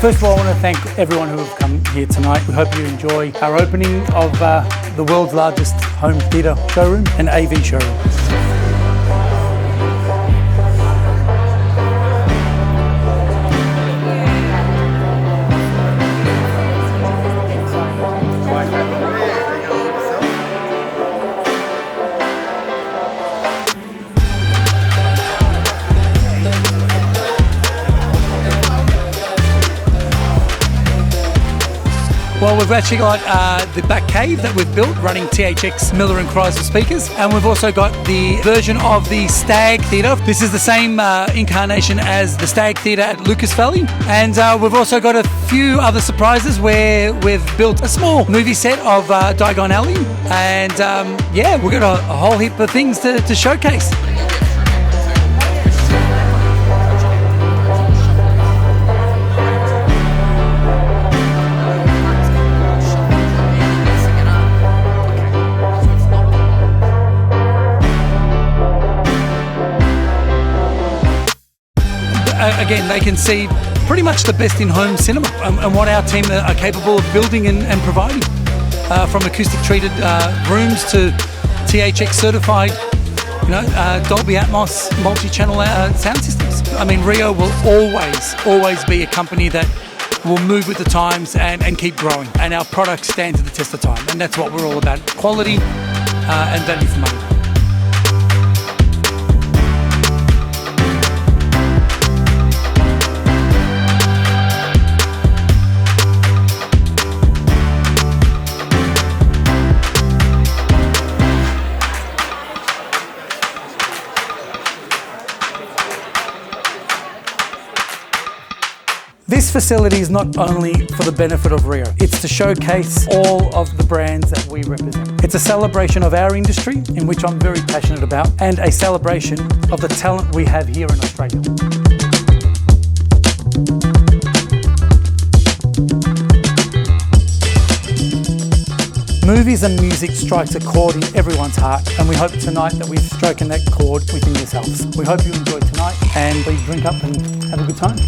First of all, I want to thank everyone who have come here tonight. We hope you enjoy our opening of the world's largest home theatre showroom and AV showroom. Well, we've actually got the back cave that we've built running THX Miller and Chrysler speakers, and we've also got the version of the Stag Theatre. This is the same incarnation as the Stag Theatre at Lucas Valley, and we've also got a few other surprises where we've built a small movie set of Diagon Alley, and yeah, we've got a whole heap of things to showcase. Again, they can see pretty much the best in home cinema and what our team are capable of building and providing, from acoustic treated rooms to THX certified, Dolby Atmos multi-channel sound systems. I mean, RIO will always be a company that will move with the times and keep growing, and our product stands the test of time, and that's what we're all about: quality and value for money. This facility is not only for the benefit of RIO, it's to showcase all of the brands that we represent. It's a celebration of our industry, in which I'm very passionate about, and a celebration of the talent we have here in Australia. Movies and music strikes a chord in everyone's heart, and we hope tonight that we've struck that chord within yourselves. We hope you enjoyed tonight, and please drink up and have a good time.